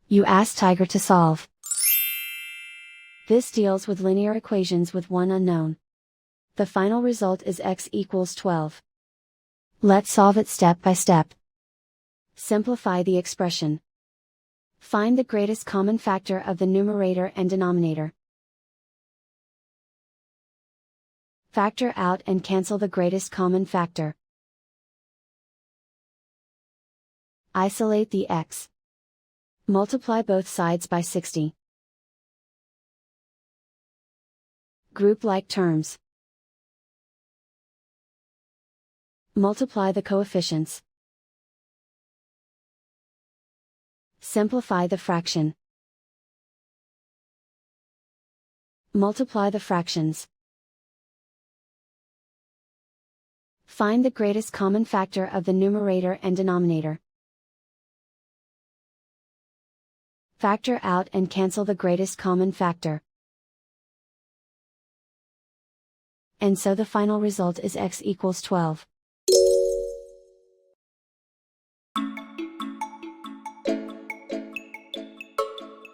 You ask Tiger to solve. This deals with linear equations with one unknown. The final result is x equals 12. Let's solve it step by step. Simplify the expression. Find the greatest common factor of the numerator and denominator. Factor out and cancel the greatest common factor. Isolate the x. Multiply both sides by 60. Group like terms. Multiply the coefficients. Simplify the fraction. Multiply the fractions. Find the greatest common factor of the numerator and denominator. Factor out and cancel the greatest common factor. And so the final result is x equals 12.